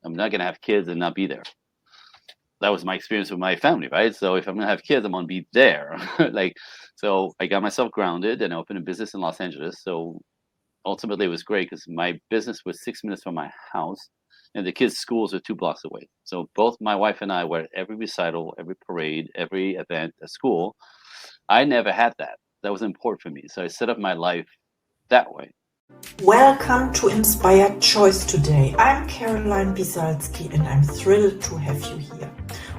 I'm not going to have kids and not be there. That was my experience with my family, right? So if I'm going to have kids, I'm going to be there. So I got myself grounded and I opened a business in Los Angeles. So ultimately, it was great because my business was 6 minutes from my house, and the kids' schools are 2 blocks away. So both my wife and I were at every recital, every parade, every event at school. I never had that. That was important for me. So I set up my life that way. Welcome to Inspired Choice today. I'm Caroline Biesalski and I'm thrilled to have you here.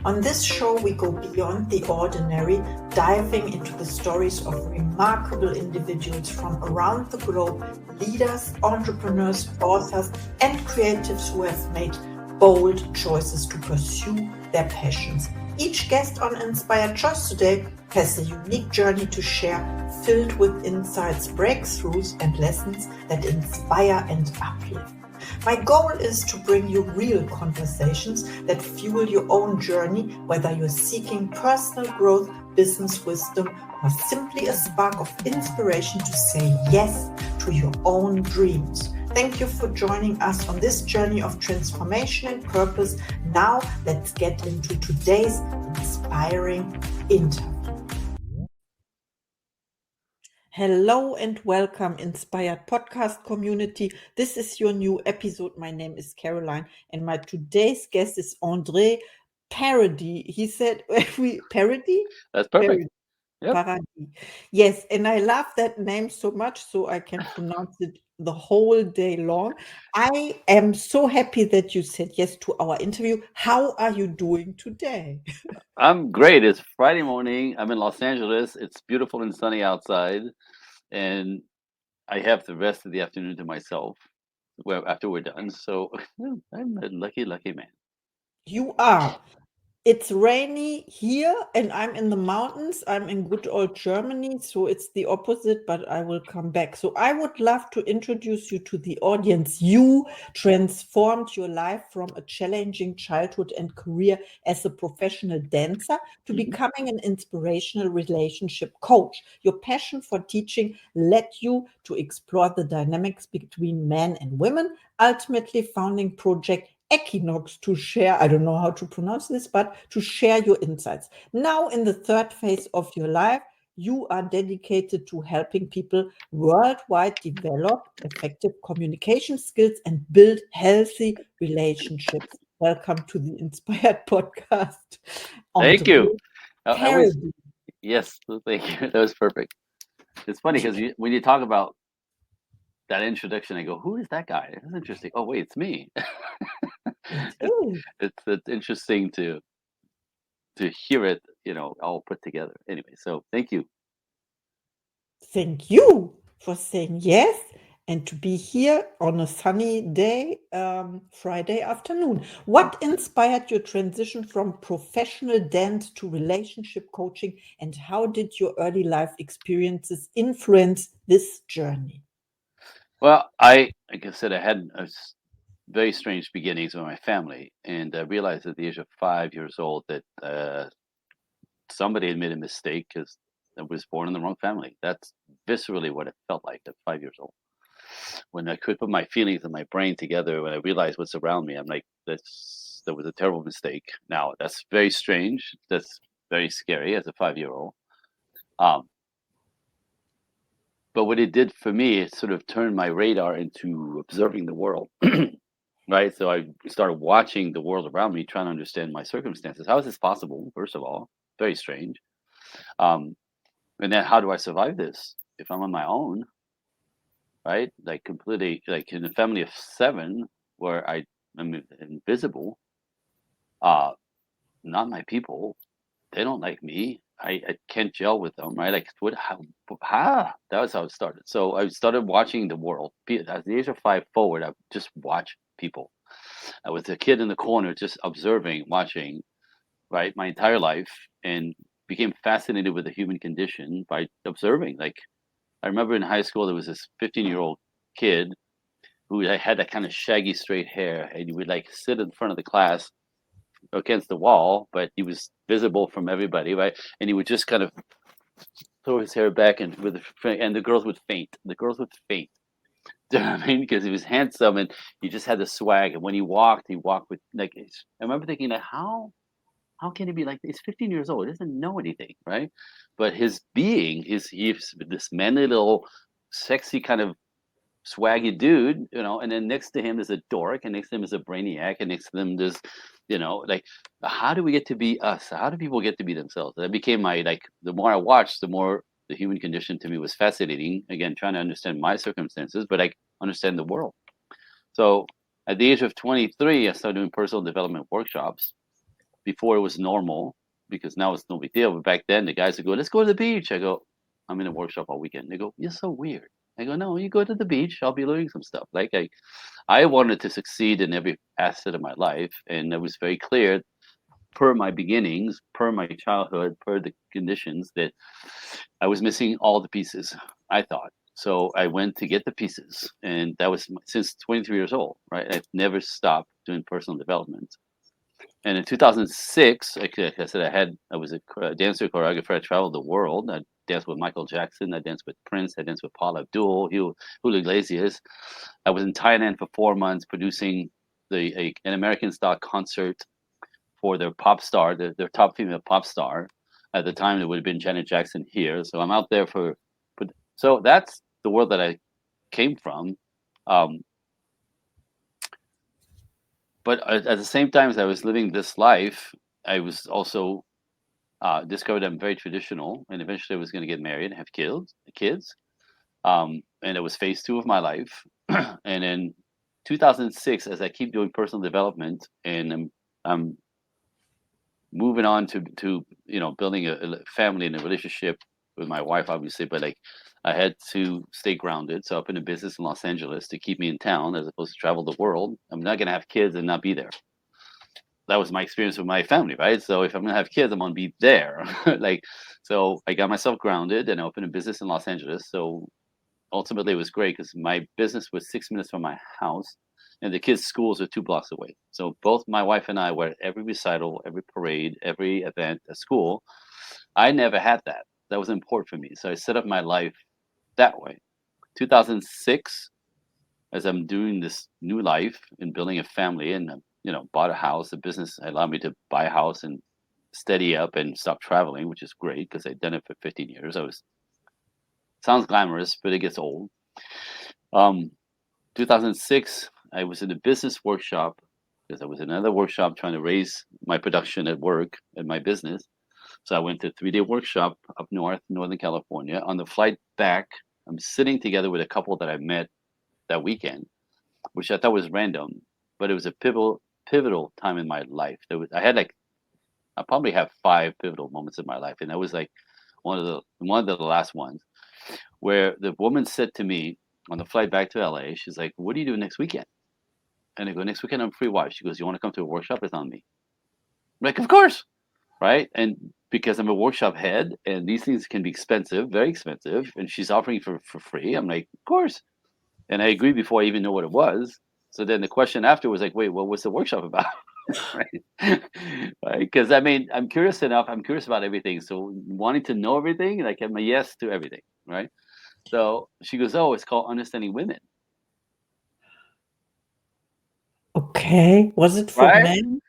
On this show, we go beyond the ordinary, diving into the stories of remarkable individuals from around the globe, leaders, entrepreneurs, authors, and creatives who have made bold choices to pursue their passions. Each guest on Inspired Choice today has a unique journey to share, filled with insights, breakthroughs, and lessons that inspire and uplift. My goal is to bring you real conversations that fuel your own journey, whether you're seeking personal growth, business wisdom, or simply a spark of inspiration to say yes to your own dreams. Thank you for joining us on this journey of transformation and purpose. Now, let's get into today's inspiring interview. Hello and welcome, Inspired Podcast community. This is your new episode. My name is Caroline, and my today's guest is Andre Paradis. He said, Paradis? That's perfect. Yep. Paradis. Yes, and I love that name so much, so I can pronounce it the whole day long. I am so happy that you said yes to our interview. How are you doing today? I'm great. It's Friday morning. I'm in Los Angeles. It's beautiful and sunny outside. And I have the rest of the afternoon to myself after we're done. So I'm a lucky, lucky man. You are. It's rainy here, and I'm in the mountains. I'm in good old Germany, so it's the opposite, but I will come back. So I would love to introduce you to the audience. You transformed your life from a challenging childhood and career as a professional dancer to becoming an inspirational relationship coach. Your passion for teaching led you to explore the dynamics between men and women, ultimately founding Project Equinox to share, I don't know how to pronounce this, but to share your insights. Now, in the third phase of your life, you are dedicated to helping people worldwide develop effective communication skills and build healthy relationships. Welcome to the Inspired Podcast. Thank you. I always, Paradis. yes, thank you. That was perfect. It's funny because when you talk about that introduction, I go, "Who is that guy? That's interesting." Oh, wait, it's me. It's interesting to hear it, all put together. Anyway, so thank you. Thank you for saying yes and to be here on a sunny day, Friday afternoon. What inspired your transition from professional dance to relationship coaching, and how did your early life experiences influence this journey? Well, like I said, I had very strange beginnings with my family, and I realized at the age of 5 years old that somebody had made a mistake because I was born in the wrong family. That's viscerally what it felt like at 5 years old. When I could put my feelings and my brain together, when I realized what's around me, I'm like, that was a terrible mistake. Now, that's very strange. That's very scary as a 5-year-old. But what it did for me, it sort of turned my radar into observing the world. Right? So I started watching the world around me, trying to understand my circumstances. How is this possible? First of all, very strange. And then how do I survive this if I'm on my own? Right? Like completely, like in a family of 7 where I'm invisible, not my people. They don't like me. I can't gel with them, right? Like that was how it started. So I started watching the world. At the age of 5 forward, I would just watch people. I was a kid in the corner, just observing, watching, right, my entire life, and became fascinated with the human condition by observing. Like I remember in high school, there was this 15-year-old kid who had that kind of shaggy straight hair, and he would like sit in front of the class against the wall, but he was visible from everybody, right? And he would just kind of throw his hair back, and the girls would faint. The girls would faint Do you know what I mean? Because he was handsome and he just had the swag. And when he walked with like. I remember thinking like, how can he be like? He's 15 years old. He doesn't know anything, right? But his being is he's this manly little, sexy kind of swaggy dude, and then next to him is a dork, and next to him is a brainiac, and next to them there's, like, how do we get to be us? How do people get to be themselves? That became my like. The more I watched, the more the human condition to me was fascinating. Again, trying to understand my circumstances, but I understand the world. So at the age of 23, I started doing personal development workshops. Before it was normal because now it's no big deal. But back then, the guys would go, "Let's go to the beach." I go, "I'm in a workshop all weekend." They go, "You're so weird." I go, "No, you go to the beach. I'll be learning some stuff." Like I wanted to succeed in every asset of my life, and it was very clear, per my beginnings, per my childhood, per the conditions, that I was missing all the pieces. I thought. So I went to get the pieces, and that was since 23 years old. Right, I've never stopped doing personal development. And in 2006, like I said, I was a dancer choreographer. I traveled the world. I danced with Michael Jackson. I danced with Prince. I danced with Paula Abdul, Julio Iglesias. I was in Thailand for 4 months producing an American style concert for their pop star, their top female pop star. At the time, it would have been Janet Jackson here. So I'm out there so that's the world that I came from. Um, but at the same time as I was living this life, I was also discovered I'm very traditional, and eventually I was going to get married and have kids. And it was phase two of my life. And in 2006, as I keep doing personal development, and I'm moving on to building a family and a relationship with my wife, obviously, but like I had to stay grounded. So I opened a business in Los Angeles to keep me in town as opposed to travel the world. I'm not going to have kids and not be there. That was my experience with my family, right? So if I'm gonna have kids, I'm gonna be there. Like, so I got myself grounded and I opened a business in Los Angeles. So ultimately, it was great because my business was 6 minutes from my house, and the kids' schools are 2 blocks away. So both my wife and I were at every recital, every parade, every event at school. I never had that. That was important for me. So I set up my life that way. 2006, as I'm doing this new life and building a family, and bought a house. The business allowed me to buy a house and steady up and stop traveling, which is great because I'd done it for 15 years. Sounds glamorous, but it gets old. Um, 2006, I was in a business workshop because I was in another workshop trying to raise my production at work at my business. So I went to a 3-day workshop up north, Northern California. On the flight back, I'm sitting together with a couple that I met that weekend, which I thought was random, but it was a pivotal time in my life. I probably have 5 pivotal moments in my life, and that was like one of the last ones where the woman said to me on the flight back to LA, she's like, "What do you do next weekend?" And I go, "Next weekend I'm free. Why?" She goes, "You want to come to a workshop? It's on me." I'm like, "Of course." Right? And because I'm a workshop head and these things can be expensive, very expensive, and she's offering for free, I'm like, "Of course." And I agreed before I even know what it was. So then the question after was like, "Wait, what was the workshop about?" Right? Right? Because I mean, I'm curious enough. I'm curious about everything. So wanting to know everything, like I'm a yes to everything. Right? So she goes, "Oh, it's called Understanding Women." Okay. Was it for Right? men?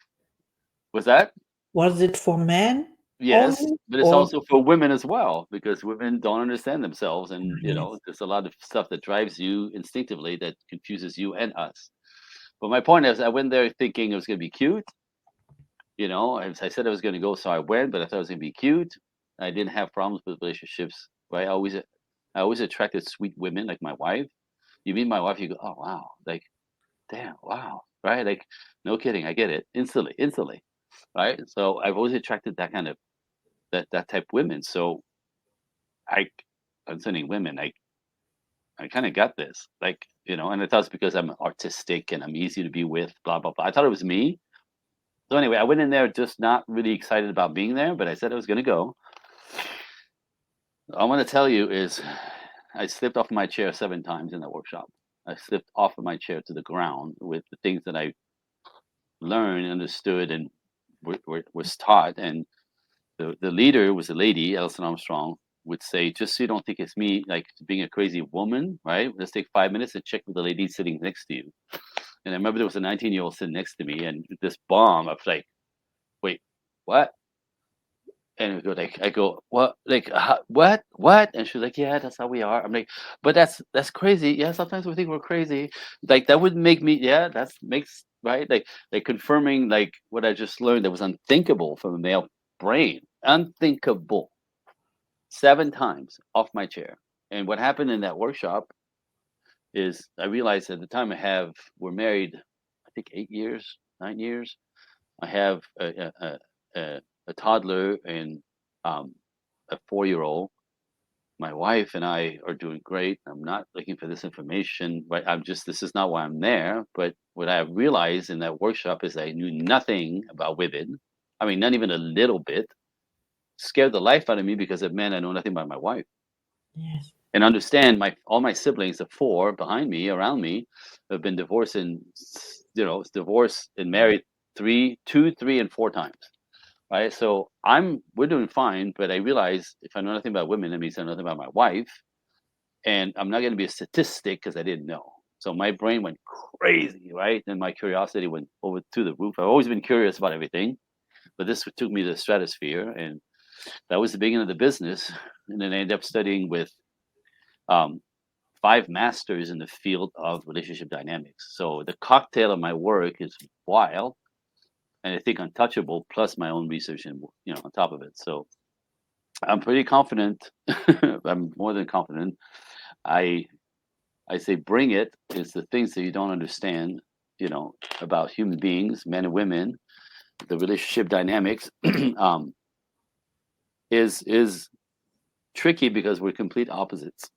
Was that? Was it for men Yes, only? but it's Or also for women as well because women don't understand themselves, and yes. there's a lot of stuff that drives you instinctively that confuses you and us. But my point is, I went there thinking it was going to be cute. As I said I was going to go, so I went, but I thought it was going to be cute. I didn't have problems with relationships, right? I always attracted sweet women like my wife. You meet my wife, you go, "Oh wow," like, "Damn, wow," right? Like, no kidding, I get it instantly, right? So I've always attracted that kind of that type of women. So I, concerning women, I kind of got this, like, and I thought it's because I'm artistic and I'm easy to be with, blah blah blah. I thought it was me. So anyway, I went in there just not really excited about being there, but I said I was going to go. I want to tell you is I slipped off my chair 7 times in the workshop. I slipped off of my chair to the ground with the things that I learned, understood, and was taught. And the leader was a lady, Alison Armstrong. would say, just so you don't think it's me, like being a crazy woman, right? Let's take 5 minutes and check with the lady sitting next to you. And I remember there was a 19-year-old sitting next to me, and this bomb, I was like, wait, what? And we go like, I go, what? Like, what? And she's like, yeah, that's how we are. I'm like, but that's crazy. Yeah, sometimes we think we're crazy. Like that would make me, yeah, that makes right. Like confirming like what I just learned that was unthinkable from a male brain, unthinkable. 7 times off my chair. And what happened in that workshop is I realized at the time we're married, I think 8 years, 9 years. I have a toddler and a 4-year-old. My wife and I are doing great. I'm not looking for this information, but this is not why I'm there. But what I realized in that workshop is I knew nothing about women. I mean, not even a little bit. Scared the life out of me because it meant I know nothing about my wife. Yes. And understand all my siblings, the four behind me, around me, have been divorced and divorced and married 3, 2, 3, and 4 times. Right. So we're doing fine, but I realize if I know nothing about women, that means I know nothing about my wife. And I'm not going to be a statistic because I didn't know. So my brain went crazy, right? And my curiosity went over to the roof. I've always been curious about everything, but this took me to the stratosphere. And that was the beginning of the business. And then I ended up studying with um, 5 masters in the field of relationship dynamics. So the cocktail of my work is wild and I think untouchable, plus my own research and on top of it. So I'm pretty confident. I'm more than confident. I I say bring it is the things that you don't understand, about human beings, men and women, the relationship dynamics, um, is tricky because we're complete opposites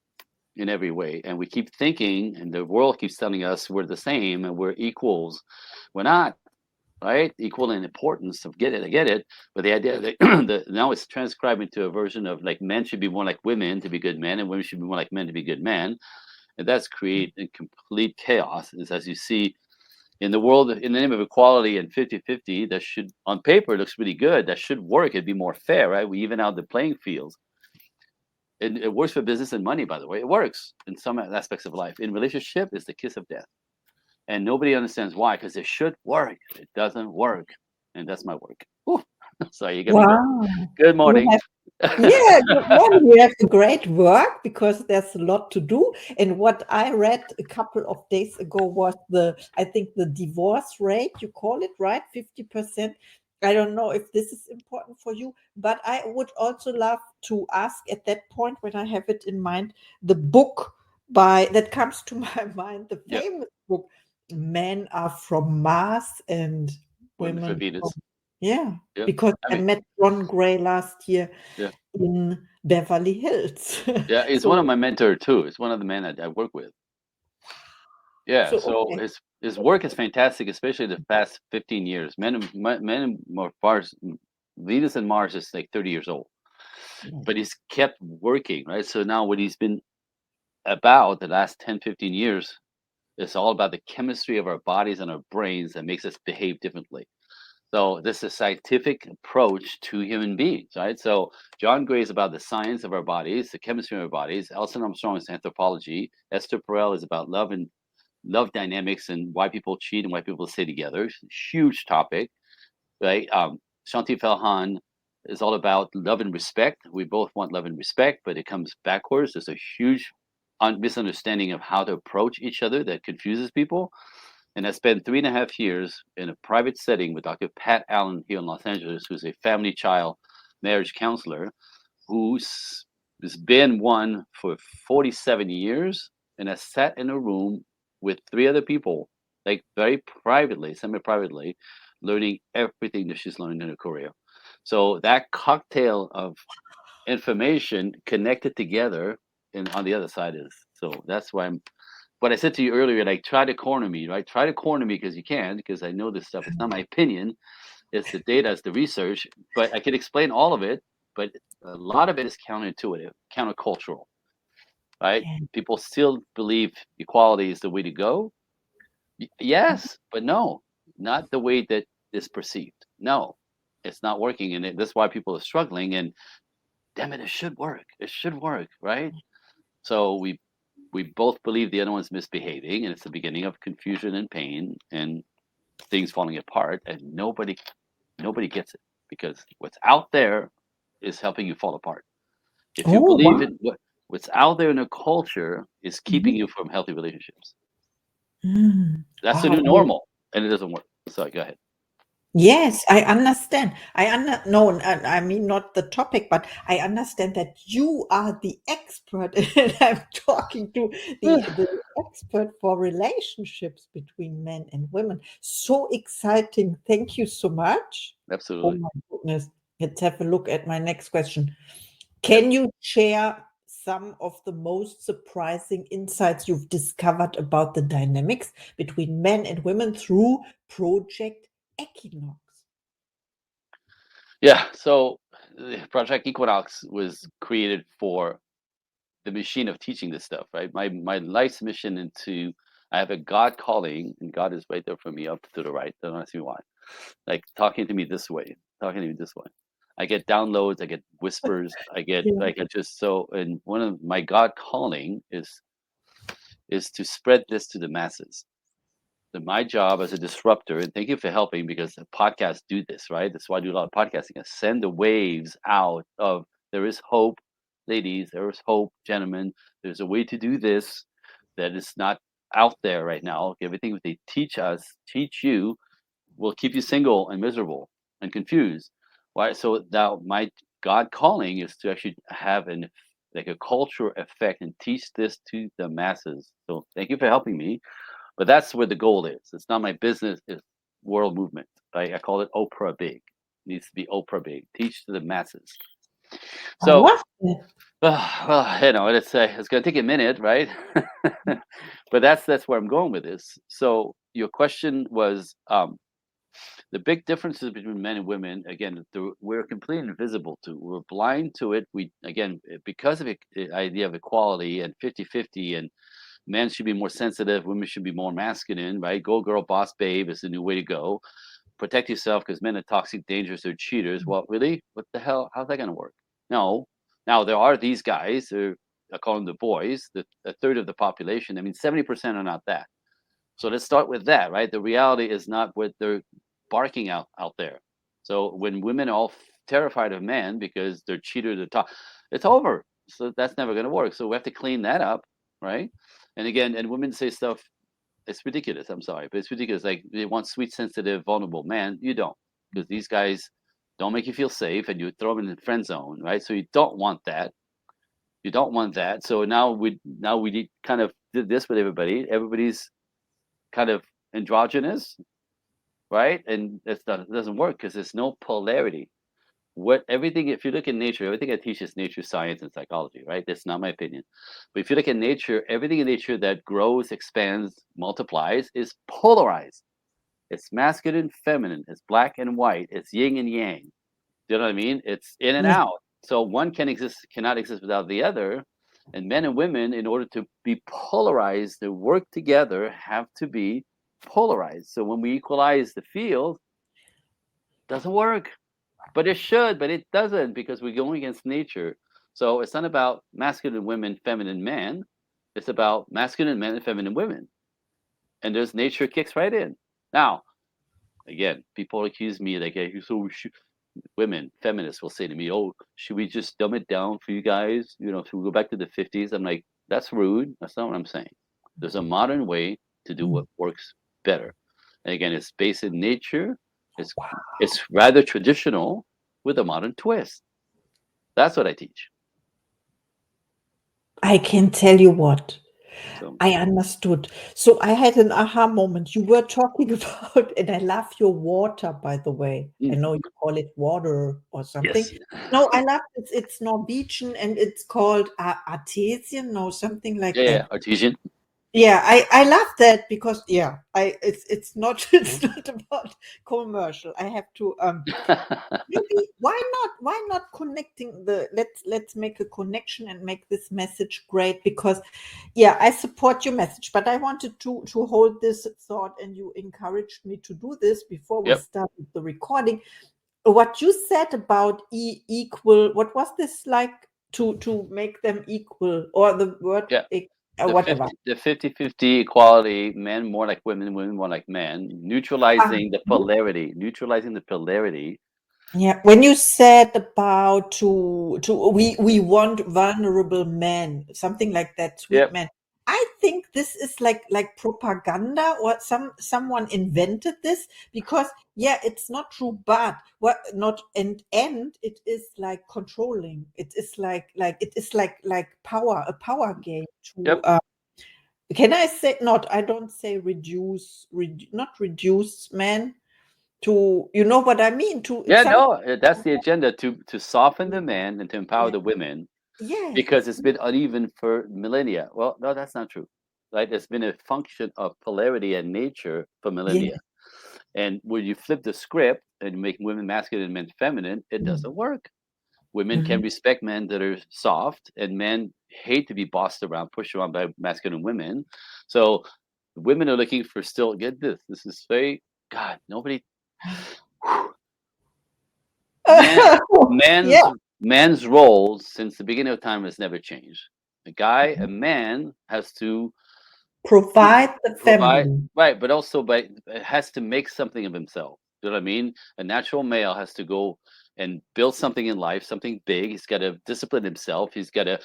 in every way, and we keep thinking, and the world keeps telling us we're the same and we're equals. We're not, right? Equal in importance of get it, I get it, but the idea that now it's transcribed into a version of like men should be more like women to be good men, and women should be more like men to be good men, and that's creating complete chaos. Is as you see in the world, in the name of equality and 50-50, that should on paper looks really good. That should work. It'd be more fair, right? We even out the playing fields. It works for business and money, by the way. It works in some aspects of life. In relationship, it's the kiss of death. And nobody understands why, because it should work. It doesn't work. And that's my work. Whew. So you got me going. Wow. Good You morning. have, yeah, good morning. You have a great work because there's a lot to do. And what I read a couple of days ago was I think the divorce rate, you call it, right? 50%. I don't know if this is important for you, but I would also love to ask at that point when I have it in mind, the book that comes to my mind, the Yeah. famous book, Men Are From Mars and Women for Women from, Venus. yeah, Yeah. because I I mean, met John Gray last year yeah. in Beverly Hills. Yeah. It's one of So my mentor too. It's one of the men I work with. Yeah, so so okay. his work is fantastic, especially the past 15 years. Men and Mars, Venus and Mars is like 30 years old, Yes. but he's kept working, right? So now what he's been about the last 10, 15 years is all about the chemistry of our bodies and our brains that makes us behave differently. So this is a scientific approach to human beings, right? So John Gray is about the science of our bodies, the chemistry of our bodies. Elson Armstrong is anthropology. Esther Perel is about love dynamics and why people cheat and why people stay together. It's a huge topic, right? Shanti Felhan is all about love and respect. We both want love and respect, but it comes backwards. There's a huge misunderstanding of how to approach each other that confuses people. And I spent 3.5 years in a private setting with Dr. Pat Allen here in Los Angeles, who's a family child marriage counselor who's been one for 47 years and has sat in a room with 3 other people, like very privately, semi-privately, learning everything that she's learned in her career. So that cocktail of information connected together, and on the other side is so that's why I'm. What I said to you earlier, like try to corner me, right? Try to corner me because you can, because I know this stuff. It's not my opinion. It's the data, it's the research. But I can explain all of it. But a lot of it is counterintuitive, countercultural, right? Yeah. People still believe equality is the way to go. Yes, but no, not the way that is perceived. No, it's not working, and that's why people are struggling. And damn it, it should work. It should work, right? So we both believe the other one's misbehaving, and it's the beginning of confusion and pain and things falling apart, and nobody gets it because what's out there is helping you fall apart. If you Oh, believe wow. in what's out there in the culture is keeping Mhm. you from healthy relationships. That's the Wow. new normal, and it doesn't work. Sorry, go ahead. Yes, I understand. No, I mean not the topic, but I understand that you are the expert, and I'm talking to the expert for relationships between men and women. So exciting. Thank you so much. Oh Absolutely. my goodness. Let's have a look at my next question. Yep. Can you share some of the most surprising insights you've discovered about the dynamics between men and women through Project Equinox? Yeah. So Project Equinox was created for the machine of teaching this stuff, right? My life's mission into I have a God calling, and God is right there for me, up to the right. Don't ask me why. Like talking to me this way, talking to me this way. I get downloads, I get whispers, I get Yeah. like I just so. And one of my God calling is to spread this to the masses. So my job as a disruptor, and thank you for helping because the podcasts do this, right? That's why I do a lot of podcasting. I send the waves out of there is hope, ladies, there is hope, gentlemen. There's a way to do this that is not out there right now. Everything that they teach us, teach you, will keep you single and miserable and confused. Why? So now my God calling is to actually have an like a cultural effect and teach this to the masses. So thank you for helping me. But that's where the goal is. It's not my business, it's world movement. I call it Oprah Big. It needs to be Oprah Big. Teach to the masses. I So, love it. well, it's going to take a minute, right? But that's where I'm going with this. So your question was the big differences between men and women. Again, we're completely invisible to. We're blind to it. We again because of the idea of equality and 50-50 and men should be more sensitive, women should be more masculine, right? Go girl, boss babe is the new way to go. Protect yourself because men are toxic, dangerous, they're cheaters. Well, really? What the hell? How's that going to work? No. Now, there are these guys, I call them the boys, a third of the population. I mean, 70% are not that. So let's start with that, right? The reality is not what they're barking out there. So when women are all terrified of men because they're cheaters, they're top, it's over. So that's never going to work. So we have to clean that up, right? And again, and women say stuff. It's ridiculous. I'm sorry, but it's ridiculous. Like they want sweet, sensitive, vulnerable man. You don't, because these guys don't make you feel safe, and you throw them in the friend zone, right? So you don't want that. You don't want that. So now we need kind of did this with everybody. Everybody's kind of androgynous, right? And it doesn't work because there's no polarity. What everything, if you look at nature, everything I teach is nature science and psychology, right? That's not my opinion. But if you look at nature, everything in nature that grows, expands, multiplies is polarized. It's masculine, feminine, it's black and white, it's yin and yang. Do you know what I mean? It's in and Yeah. out. So one cannot exist without the other. And men and women, in order to be polarized, to work together, have to be polarized. So when we equalize the field, it doesn't work. But it should, but it doesn't because we're going against nature. So it's not about masculine women, feminine men. It's about masculine men and feminine women. And there's nature kicks right in. Now, again, people accuse me like, hey, women, feminists will say to me, oh, should we just dumb it down for you guys? Should we go back to the 50s? I'm like, that's rude. That's not what I'm saying. There's a modern way to do what works better. And again, it's based in nature. It's Wow. it's rather traditional with a modern twist. That's what I teach. I can tell you what. So I understood. So I had an aha moment. You were talking about, and I love your water, by the way. I mm, know you call it water or something. yes, No, I love it. It's Norwegian and it's called artesian, no, something like yeah, that. artesian. Yeah, I love that because yeah, it's not it's not about commercial. I have to maybe why not connecting the let's make a connection and make this message great because yeah, I support your message, but I wanted to hold this thought and you encouraged me to do this before we Yep. started the recording. what you said about equal, what was this like, to make them equal, or the word Yeah. The whatever. 50-50 equality, men more like women, women more like men, Ah, neutralizing the polarity. yeah, when you said about to we want vulnerable men, something like that, sweet Yep, men. I think this is like propaganda, or someone invented this, because yeah, it's not true, but what not, and it is like controlling. It is like it is like power, a power game to yep. can I say, not, I don't say not reduce men to, you know what I mean, to Yeah, some. no, that's the agenda, to soften the man and to empower Yeah. the women, because Yes. it's been uneven for millennia. Well, no, that's not true. Right? It's been a function of polarity and nature for Yeah. millennia. And when you flip the script and make women masculine and men feminine, it Mm. doesn't work. Women can Mhm. respect men that are soft, and men hate to be bossed around, pushed around by masculine women. So women are looking for, still, get this. This is very, God, nobody. Man, Yeah. man's role since the beginning of time has never changed. A man has to Provide the provide, family. right, but also by has to make something of himself. You know what I mean? A natural male has to go and build something in life, something big. He's got to discipline himself. He's got to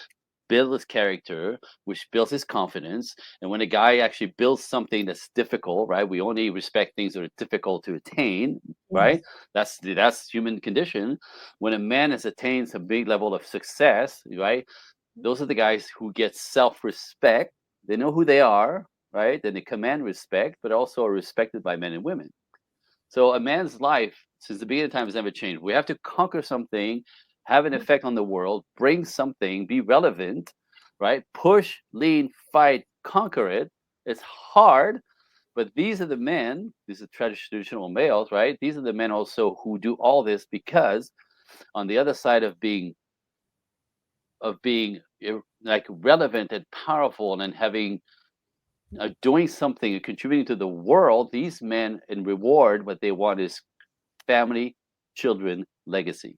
build his character, which builds his confidence. And when a guy actually builds something that's difficult, right? We only respect things that are difficult to attain, Yes. right? That's human condition. When a man has attained some big level of success, right? Those are the guys who get self-respect. They know who they are, right? And they command respect, but also are respected by men and women. So a man's life since the beginning of time has never changed. We have to conquer something, have an effect on the world, bring something, be relevant, right? Push, lean, fight, conquer it. It's hard, but these are the men, these are traditional males, right? These are the men also who do all this, because on the other side of being like relevant and powerful, and then having doing something and contributing to the world, these men, in reward, what they want is family, children, legacy.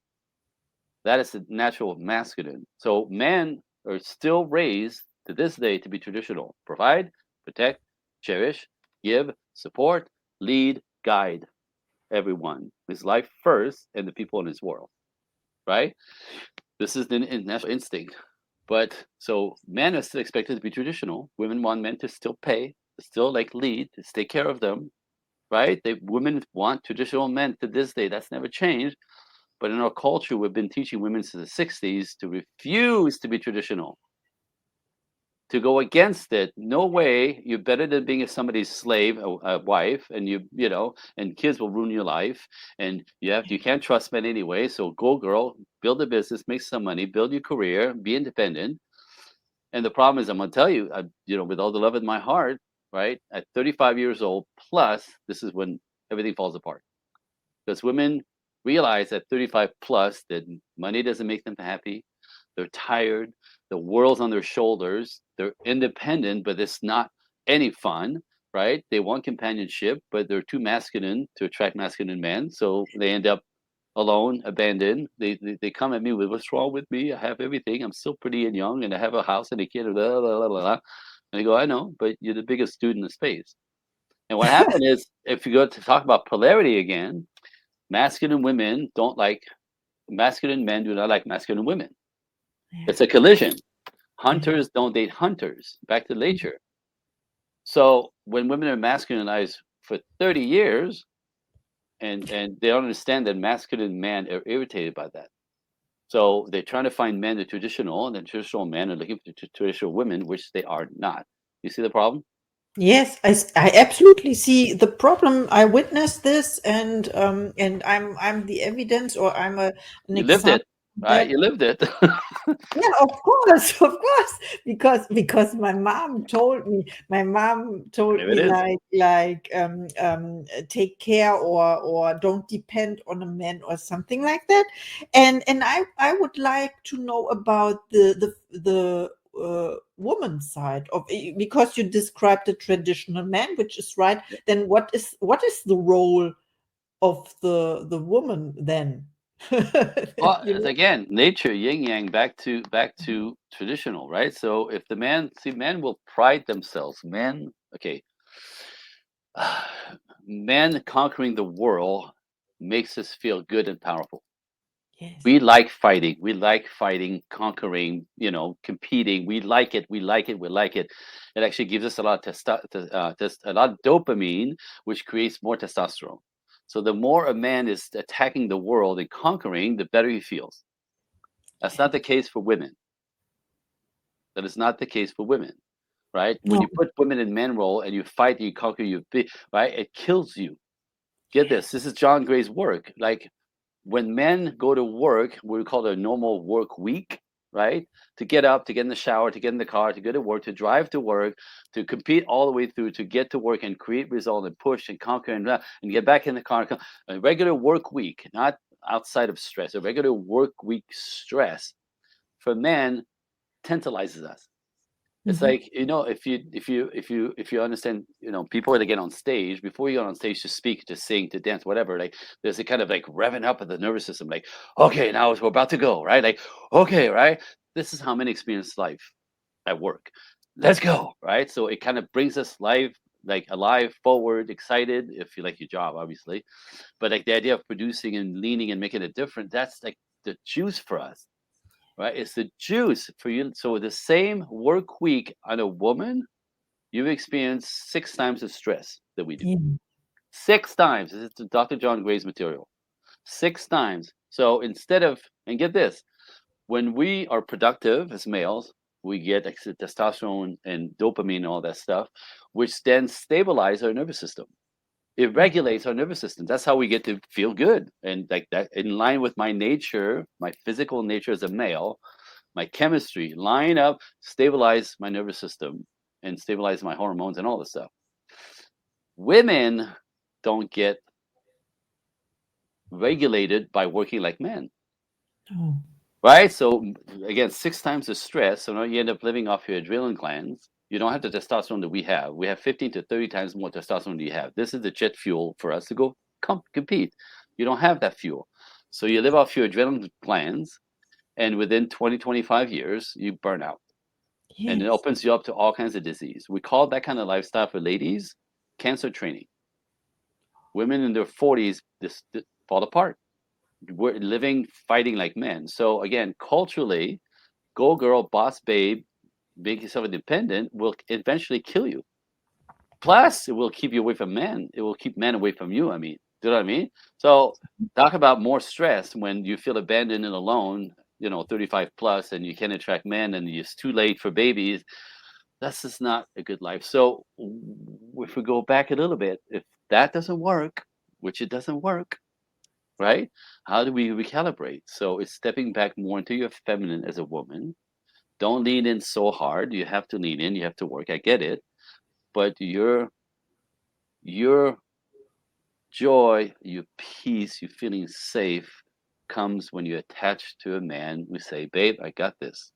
That is the natural masculine. So men are still raised to this day to be traditional: provide, protect, cherish, give, support, lead, guide everyone, his life first, and the people in his world, right? This is the natural instinct. But so men are still expected to be traditional. Women want men to still pay, to still like lead, to take care of them, right? Women want traditional men to this day. That's never changed. But in our culture, we've been teaching women since the '60s to refuse to be traditional, to go against it. No way. You're better than being somebody's slave, a wife, and and kids will ruin your life. And you can't trust men anyway. So go, girl, build a business, make some money, build your career, be independent. And the problem is, I'm gonna tell you, with all the love in my heart, right? At 35 years old plus, this is when everything falls apart, because women realize at 35 plus that money doesn't make them happy. They're tired. The world's on their shoulders. They're independent, but it's not any fun, right? They want companionship, but they're too masculine to attract masculine men. So they end up alone, abandoned. They come at me with, "What's wrong with me? I have everything. I'm still pretty and young, and I have a house and a kid." Blah, blah, blah, blah. And I go, "I know, but you're the biggest student in space." And what happened is, if you go to talk about polarity again, masculine women don't like masculine men do not like masculine women. Yeah. It's a collision. Yeah. Hunters don't date hunters. Back to nature. So when women are masculinized for 30 years, and they don't understand that masculine men are irritated by that. So they're trying to find men that are traditional, and the traditional men are looking for traditional women, which they are not. You see the problem? Yes, I absolutely see the problem. I witnessed this, and I'm the evidence, or I'm an You lived example it, of right? that. You lived it. Yeah, of course, of course, because my mom told There it me, is. take care, or don't depend on a man, or something like that. And I would like to know about the woman's side of it, because you described the traditional man, which is right. Then what is the role of the woman then. Well, You know? again, nature, yin yang, back to traditional, right? So if the man, see, men will pride themselves. Men, okay, men conquering the world makes us feel good and powerful. Yes. We like fighting. We like fighting, conquering, competing. We like it. We like it. We like it. It actually gives us a lot of a lot of dopamine, which creates more testosterone. So the more a man is attacking the world and conquering, the better he feels. That's not Yes. the case for women. That is not the case for women, right? When No. you put women in men role and you fight, you conquer, right? It kills you. Get this. Yes. This is John Gray's work. Like when men go to work, we call it a normal work week, right? To get up, to get in the shower, to get in the car, to go to work, to drive to work, to compete all the way through, to get to work and create result and push and conquer and get back in the car. A regular work week, not outside of stress, a regular work week stress for men tantalizes us. It's Mhm. like, if you understand, people that get on stage, before you get on stage to speak, to sing, to dance, whatever, like there's a kind of like revving up of the nervous system, like, okay, now we're about to go, right? Like, okay, right? This is how men experience life at work. Let's go, right? So it kind of brings us live, like alive, forward, excited, if you like your job, obviously. But like the idea of producing and leaning and making it different, that's like the juice for us, right? It's the juice for you. So the same work week on a woman, you experience 6 times the stress that we do. Yeah. 6 times. This is Dr. John Gray's material. 6 times. So instead of, and get this, when we are productive as males, we get testosterone and dopamine and all that stuff, which then stabilize our nervous system. It Yeah. regulates our nervous system. That's how we get to feel good. And like that, in line with my nature, my physical nature as a male, my chemistry line up, stabilize my nervous system, and stabilize my hormones and all this stuff. Women don't get regulated by working like men, Oh. right? So again, 6 times the stress. So now you end up living off your adrenaline glands. You don't have the testosterone that we have. We have 15 to 30 times more testosterone than you have. This is the jet fuel for us to go compete. You don't have that fuel. So you live off your adrenaline glands, and within 20, 25 years, you burn out. And it Yes. opens you up to all kinds of disease. We call that kind of lifestyle for ladies cancer training. Women in their 40s this fall apart. We're living fighting like men. So again, culturally, go girl, boss babe, make yourself independent will eventually kill you. Plus, it will keep you away from men. It will keep men away from you. I mean, do you know what I mean? So talk about more stress when you feel abandoned and alone, 35 plus, and you can't attract men and it's too late for babies. That's just not a good life. So if we go back a little bit, if that doesn't work, which it doesn't work, right? How do we recalibrate? So it's stepping back more into your feminine as a woman. Don't lean in so hard. You have to lean in. You have to work. I get it, but your joy, your peace, you feeling safe comes when you're attached to a man. We say, "Babe, I got this.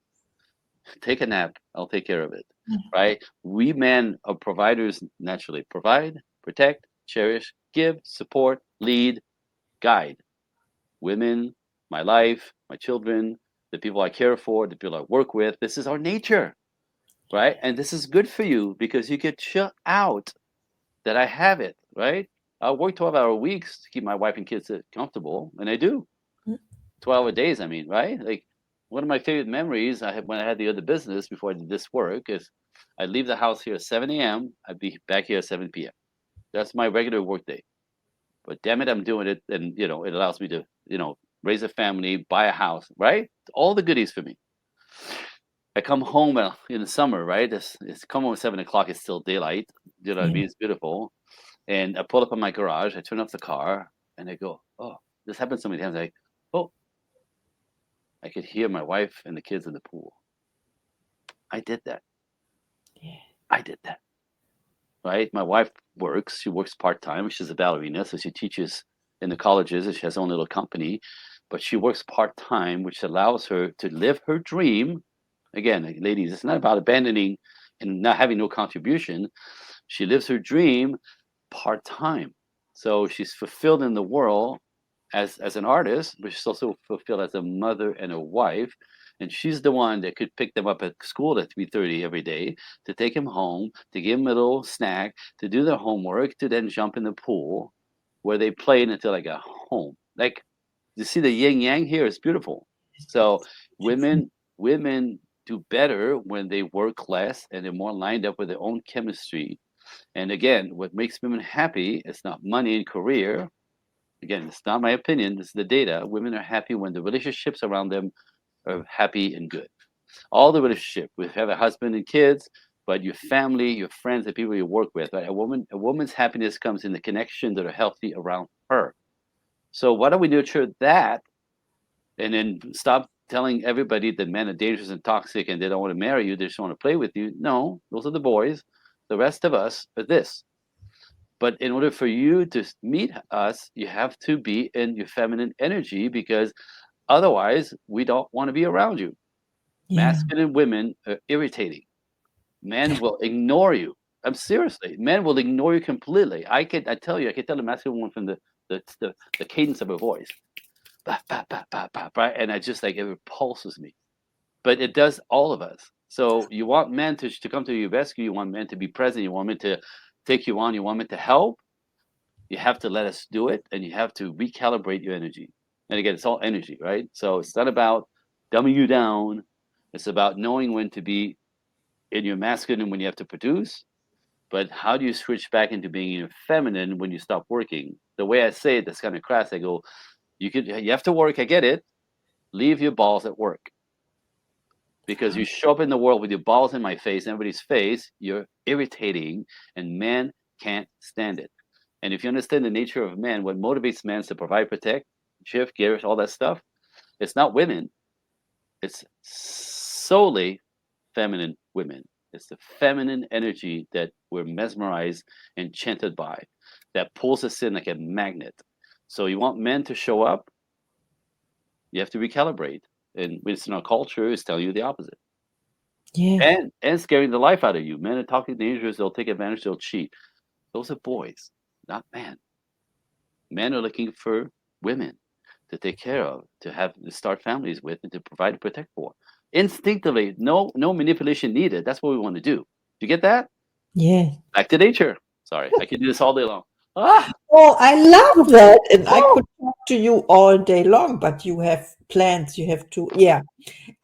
Take a nap. I'll take care of it." Right? We men are providers naturally. Provide, protect, cherish, give, support, lead, guide. Women, my life, my children, the people I care for, the people I work with. This is our nature, right? And this is good for you because you get shut out that I have it, right? I work 12-hour weeks to keep my wife and kids comfortable, and I do. 12-hour days, I mean, right? Like one of my favorite memories I had when I had the other business before I did this work is I'd leave the house here at 7 a.m. I'd be back here at 7 p.m. That's my regular work day. But damn it, I'm doing it, and it allows me to, raise a family, buy a house, right? All the goodies for me. I come home in the summer, right? It's come home at 7 o'clock. It's still daylight. You know what I Yeah. mean? It's beautiful. And I pull up in my garage. I turn off the car, and I go, "Oh, this happens so many times." Oh, I could hear my wife and the kids in the pool. I did that. Yeah. I did that. Right? My wife works. She works part time. She's a ballerina, so she teaches in the colleges, and she has her own little company. But she works part time, which allows her to live her dream. Again, like, ladies, it's not about abandoning and not having no contribution. She lives her dream part time. So she's fulfilled in the world as an artist, but she's also fulfilled as a mother and a wife. And she's the one that could pick them up at school at 3:30 every day, to take them home, to give them a little snack, to do their homework, to then jump in the pool where they played until I got home. Like, you see the yin yang here is beautiful. So women do better when they work less and they're more lined up with their own chemistry. And again, what makes women happy is not money and career. Again, it's not my opinion, this is the data. Women are happy when the relationships around them are happy and good. All the relationship, we have a husband and kids, but your family, your friends, the people you work with, right? A woman's happiness comes in the connections that are healthy around her. So why don't we nurture that, and then stop telling everybody that men are dangerous and toxic and they don't want to marry you, they just want to play with you? No, those are the boys. The rest of us are this. But in order for you to meet us, you have to be in your feminine energy, because otherwise we don't want to be around you. Yeah. Masculine women are irritating. Men will ignore you. I'm seriously, men will ignore you completely. I tell you, I can tell a masculine woman from the cadence of her voice. Bah, bah, bah, bah, bah, bah, and I just like, it repulses me. But it does all of us. So you want men to come to your rescue, you want men to be present, you want men to take you on, you want men to help. You have to let us do it, and you have to recalibrate your energy. And again, it's all energy, right? So it's not about dumbing you down. It's about knowing when to be in your masculine when you have to produce. But how do you switch back into being in your feminine when you stop working? The way I say it, that's kind of crass. I go, you have to work. I get it. Leave your balls at work, because you show up in the world with your balls in my face, everybody's face. You're irritating, and men can't stand it. And if you understand the nature of men, what motivates men to provide, protect, shift gears, all that stuff, it's not women. It's solely feminine women. It's the feminine energy that we're mesmerized, enchanted by, that pulls us in like a magnet. So you want men to show up, you have to recalibrate. And Western our culture is telling you the opposite. Yes. And scaring the life out of you. Men are talking dangerous, they'll take advantage, they'll cheat. Those are boys, not men. Men are looking for women to take care of, to start families with, and to provide and protect for. Instinctively, no manipulation needed. That's what we want to do. Do you get that? Yes. Back to nature. Sorry, I could do this all day long. Ah, Oh, I love that. And I oh. could talk to you all day long, but you have plans. You have to, yeah.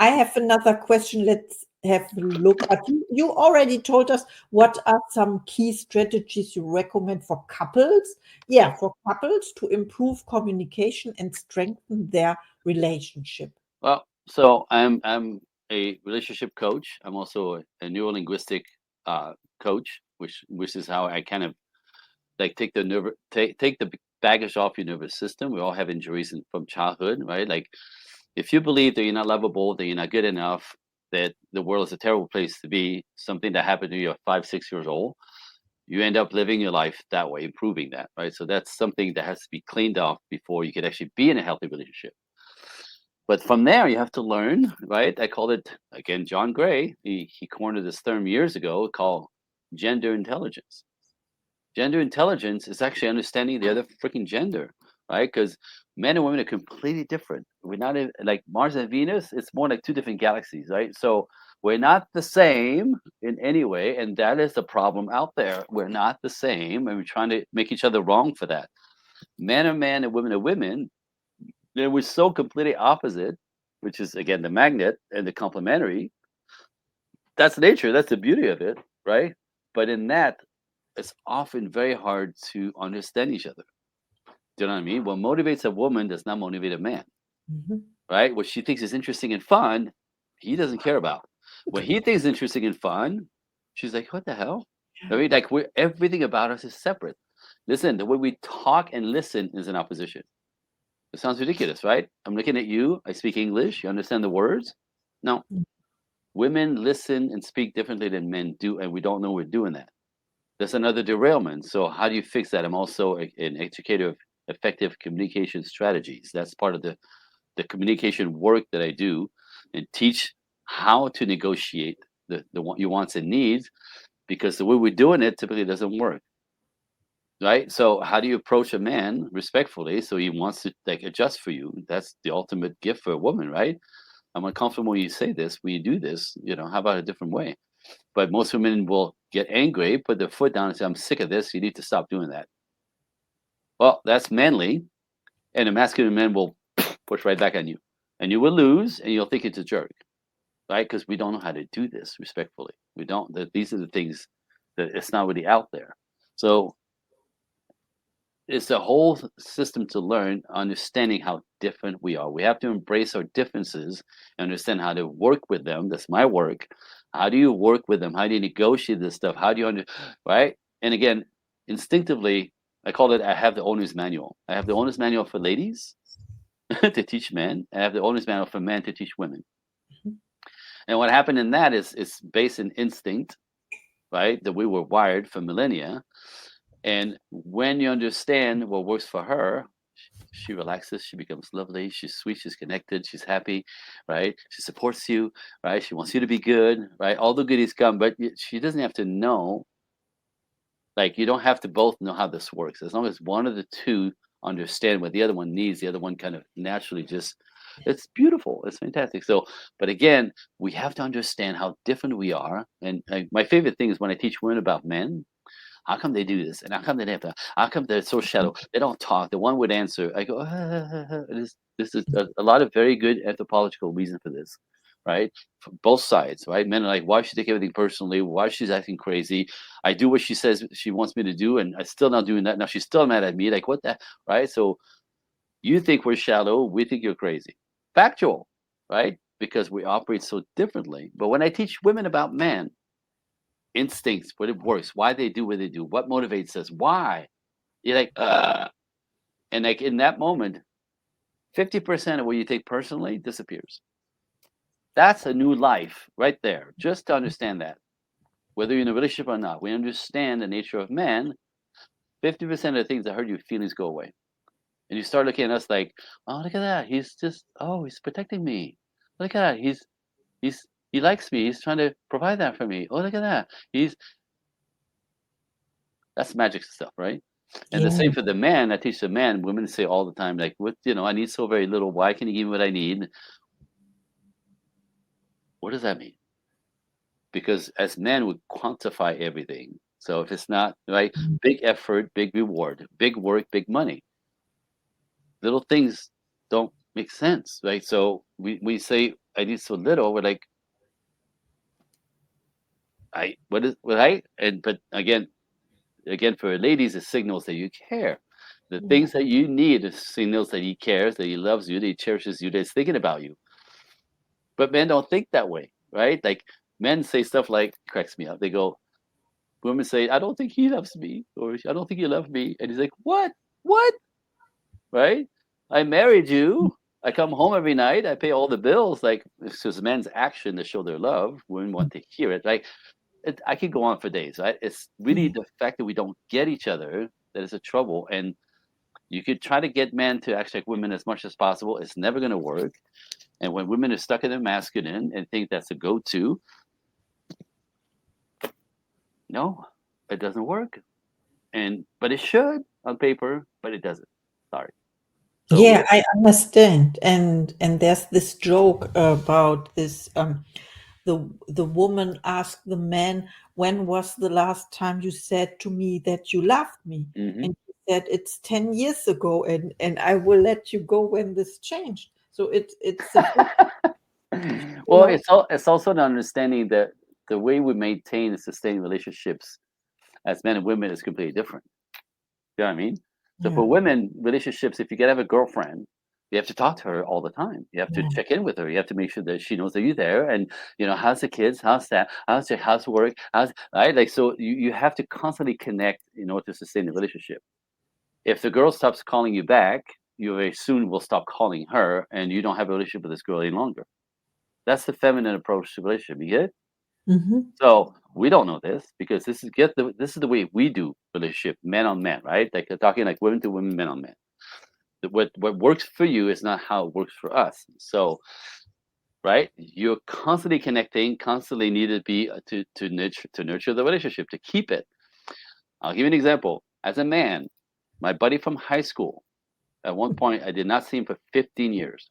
I have another question. Let's have a look. But you already told us what are some key strategies you recommend for couples. Yep. Yeah, for couples to improve communication and strengthen their relationship. Well, so I'm a relationship coach. I'm also a neurolinguistic coach, which is how I kind of like take the baggage off your nervous system. We all have injuries from childhood, right? Like, if you believe that you're not lovable, that you're not good enough, that the world is a terrible place to be, something that happened to you at 5, 6 years old, you end up living your life that way, improving that, right? So that's something that has to be cleaned off before you could actually be in a healthy relationship. But from there, you have to learn, right? I called it, again, John Gray. He coined this term years ago called gender intelligence. Gender intelligence is actually understanding the other freaking gender, right? Because men and women are completely different. We're not like Mars and Venus. It's more like two different galaxies, right? So we're not the same in any way, and that is the problem out there. We're not the same, and we're trying to make each other wrong for that. Men are men and women are women. They were so completely opposite, which is again the magnet and the complementary. That's nature. That's the beauty of it, right? But in that, it's often very hard to understand each other. Do you know what I mean? What motivates a woman does not motivate a man, Mhm. right? What she thinks is interesting and fun, he doesn't care about. What he thinks is interesting and fun, she's like, what the hell? I mean, like, everything about us is separate. Listen, the way we talk and listen is in opposition. It sounds ridiculous, right? I'm looking at you. I speak English. You understand the words? No. Women listen and speak differently than men do, and we don't know we're doing that. That's another derailment. So how do you fix that? I'm also an educator of effective communication strategies. That's part of the communication work that I do, and teach how to negotiate your wants and needs, because the way we're doing it typically doesn't work. right? So how do you approach a man respectfully so he wants to like adjust for you? That's the ultimate gift for a woman, right? I'm uncomfortable when you say this, when you do this, how about a different way? But most women will get angry, put their foot down and say, I'm sick of this. You need to stop doing that. Well, that's manly. And a masculine man will push right back on you. And you will lose and you'll think it's a jerk, right? Because we don't know how to do this respectfully. We don't. These are the things that it's not really out there. So it's a whole system to learn, understanding how different we are. We have to embrace our differences and understand how to work with them. That's my work. How do you work with them? How do you negotiate this stuff? How do you right? And again, instinctively, I call it. I have the owner's manual. I have the owner's manual for ladies to teach men. I have the owner's manual for men to teach women. And what happened in that is it's based in instinct, right? That we were wired for millennia. And when you understand what works for her, she relaxes, she becomes lovely, she's sweet, she's connected, she's happy, right? She supports you, right? She wants you to be good, right? All the goodies come, but she doesn't have to know. Like, you don't have to both know how this works. As long as one of the two understand what the other one needs, the other one kind of naturally just, it's beautiful. It's fantastic. So, but again, we have to understand how different we are. And my favorite thing is when I teach women about men. How come they do this? And how come they have to? How come they're so shallow? They don't talk. The one would answer. I go, this is a lot of very good anthropological reason for this, right? For both sides, right? Men are like, why should she take everything personally? Why she's acting crazy? I do what she says she wants me to do, and I'm still not doing that. Now she's still mad at me. Like, what the, right? So you think we're shallow. We think you're crazy. Factual, right? Because we operate so differently. But when I teach women about men, instincts, what it works, why they do what they do, what motivates us, why. You're like, and like in that moment, 50% of what you take personally disappears. That's a new life right there. Just to understand that, whether you're in a relationship or not, we understand the nature of man. 50% of the things that hurt your feelings go away, and you start looking at us like, oh, look at that. He's just, oh, he's protecting me. Look at that. He's he likes me. He's trying to provide that for me. Oh, look at that. That's magic stuff, right? And the Yeah. same for the man. I teach the man. Women say all the time, like, "What? I need so very little. Why can you give me what I need?" What does that mean? Because as men, we quantify everything. So if it's not right, big effort, big reward, big work, big money. Little things don't make sense, right? So we say, "I need so little." We're like, "I what is what I?" And but again, for ladies, it signals that you care. The Yeah. things that you need is signals that he cares, that he loves you, that he cherishes you, that he's thinking about you. But men don't think that way, right? Like men say stuff like, cracks me up. They go, women say, I don't think he loves me, or I don't think you love me. And he's like, what? What? Right? I married you. I come home every night. I pay all the bills. Like, it's just men's action to show their love. Women want to hear it. Like, I could go on for days, right? It's really Yeah. the fact that we don't get each other that is a trouble. And you could try to get men to act like women as much as possible. It's never going to work. And when women are stuck in their masculine and think that's a go-to, no, it doesn't work. But it should on paper, but it doesn't. Sorry. So we Yeah, have, I understand. And there's this joke about this the woman asked the man, when was the last time you said to me that you loved me? hmm And he said, it's 10 years ago, and I will let you go when this changed. So it's a bit, you well, know, it's also an understanding that the way we maintain and sustain relationships as men and women is completely different. You know what I mean? So yeah, for women, relationships, if you can have a girlfriend, you have to talk to her all the time. You have to yeah, check in with her. You have to make sure that she knows that you're there. And how's the kids? How's that? How's your housework? How's right? Like so, you have to constantly connect in order to sustain the relationship. If the girl stops calling you back, you very soon will stop calling her, and you don't have a relationship with this girl any longer. That's the feminine approach to relationship. You get it? hmm, So we don't know this because this is the way we do relationship, men on men, right? Like they're talking like women to women, men on men. What works for you is not how it works for us. So right, you're constantly connecting, constantly need to be to nurture the relationship to keep it. I'll give you an example. as a man, my buddy from high school, at one point, I did not see him for 15 years.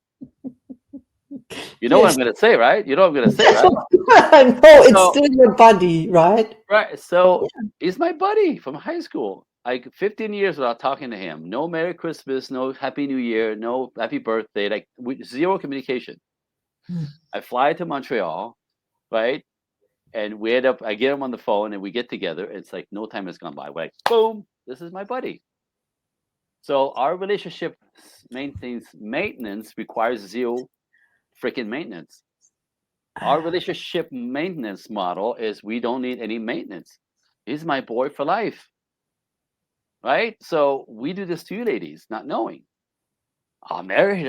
You know what I'm Yes. going to say, right? You know what I'm going to say, Yes, right? I know it's So, still your body, right? right. So he's my buddy from high school. Like 15 years without talking to him. No Merry Christmas, no Happy New Year, no Happy Birthday. Like zero communication. Mm. I fly to Montreal, right? And we end up. I get him on the phone, and we get together. It's like no time has gone by. We're like, boom, this is my buddy. So our relationship maintenance requires zero freaking maintenance. Our relationship maintenance model is we don't need any maintenance. He's my boy for life, right? So we do this to you ladies, not knowing. I married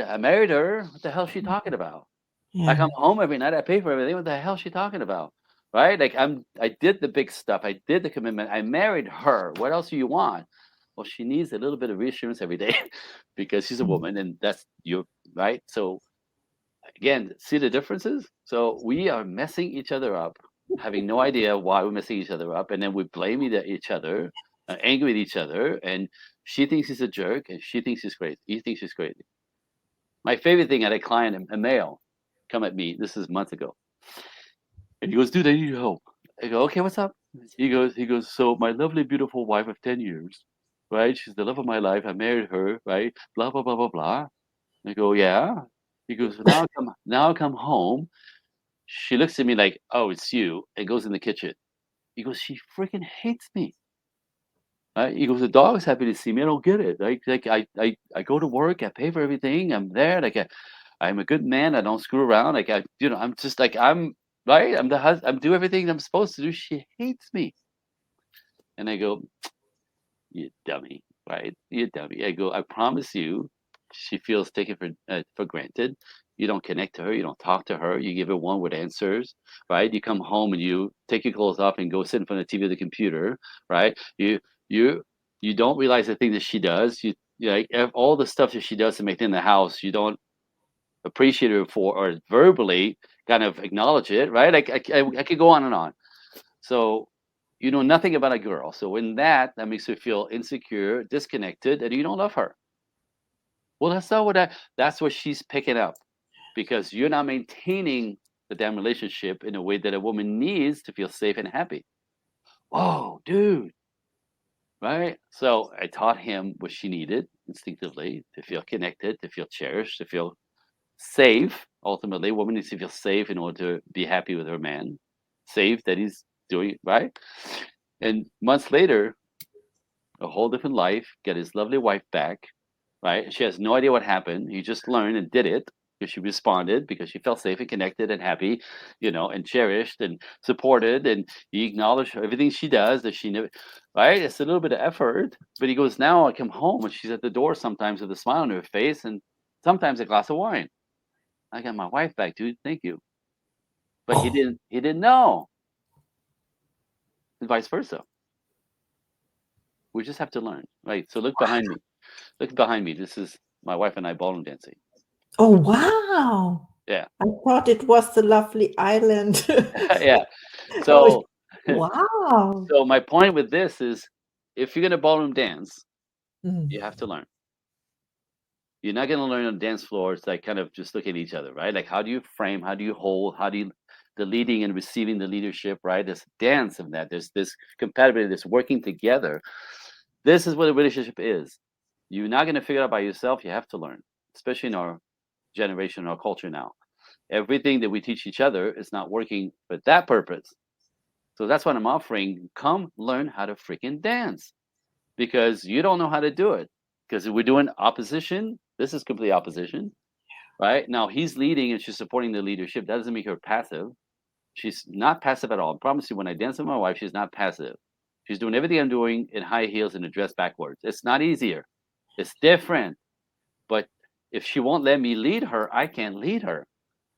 her. What the hell is she talking about? I Yeah. come home every night. I pay for everything. What the hell is she talking about? Right? Like I did the big stuff. I did the commitment. I married her. What else do you want? Well, she needs a little bit of reassurance every day because she's a Mm. woman, and that's you, right? So again, see the differences? So we are messing each other up, having no idea why we're messing each other up, and then we blame each other, angry at each other, and she thinks he's a jerk, and she thinks he's crazy. He thinks she's crazy. My favorite thing, I had a client, a male, come at me. This is months ago, and he goes, "Dude, I need your help." I go, "Okay, what's up?" He goes. So my lovely, beautiful wife of 10 years, right? She's the love of my life. I married her, right? Blah blah blah blah blah. I go, "Yeah." He goes, now I come home. She looks at me like, "Oh, it's you," and goes in the kitchen. He goes, "She freaking hates me." He goes, "The dog's happy to see me. I don't get it. I go to work. I pay for everything. I'm there. I'm a good man. I don't screw around. I'm just like I'm right. I'm the husband. I'm do everything I'm supposed to do. She hates me." And I go, "You dummy, right? You dummy." I go, "I promise you, she feels taken for granted. You don't connect to her. You don't talk to her. You give her one word answers, right? You come home and you take your clothes off and go sit in front of the TV or the computer, right? You you don't realize the thing that she does. All the stuff that she does to maintain the house. You don't appreciate her for or verbally kind of acknowledge it, right? I could go on and on. So you know nothing about a girl. So in that makes her feel insecure, disconnected, and you don't love her. Well, that's what she's picking up because you're not maintaining the damn relationship in a way that a woman needs to feel safe and happy. Oh, dude. Right? So I taught him what she needed instinctively to feel connected, to feel cherished, to feel safe. Ultimately, a woman needs to feel safe in order to be happy with her man. Safe that he's doing it right. And months later, a whole different life, get his lovely wife back, right? She has no idea what happened. He just learned and did it because she responded because she felt safe and connected and happy, and cherished and supported. And he acknowledged everything she does that she knew, right? It's a little bit of effort. But he goes, now I come home and she's at the door sometimes with a smile on her face and sometimes a glass of wine. I got my wife back, dude. Thank you. But he didn't know, and vice versa. We just have to learn, right? So look behind me. Look behind me. This is my wife and I ballroom dancing. Oh, wow. Yeah. I thought it was the lovely island. Yeah. Oh, So, wow. so my point with this is, if you're gonna ballroom dance, Mm. you have to learn. You're not gonna learn on dance floors like kind of just look at each other, right? Like how do you frame? How do you hold? How do you the leading and receiving the leadership, right? There's dance of that. There's this compatibility, this working together. This is what a relationship is. You're not gonna figure it out by yourself. You have to learn, especially in our generation, our culture now. Everything that we teach each other is not working for that purpose. So that's what I'm offering. Come learn how to freaking dance because you don't know how to do it. Because we're doing opposition. This is complete opposition, right? Now he's leading and she's supporting the leadership. That doesn't make her passive. She's not passive at all. I promise you, when I dance with my wife, she's not passive. She's doing everything I'm doing in high heels and a dress backwards. It's not easier. It's different. But if she won't let me lead her, I can't lead her.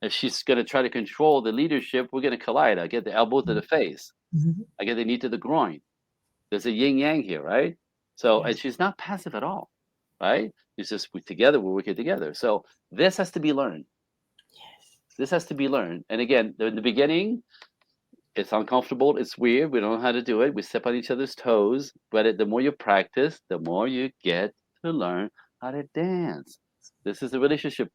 If she's going to try to control the leadership, we're going to collide. I get the elbow to the face. Mhm. I get the knee to the groin. There's a yin yang here, right? So, and Yes. she's not passive at all, right? It's just we're working together. So this has to be learned. Yes. This has to be learned. And again, in the beginning, it's uncomfortable. It's weird. We don't know how to do it. We step on each other's toes. But the more you practice, the more you get to learn how to dance. This is a relationship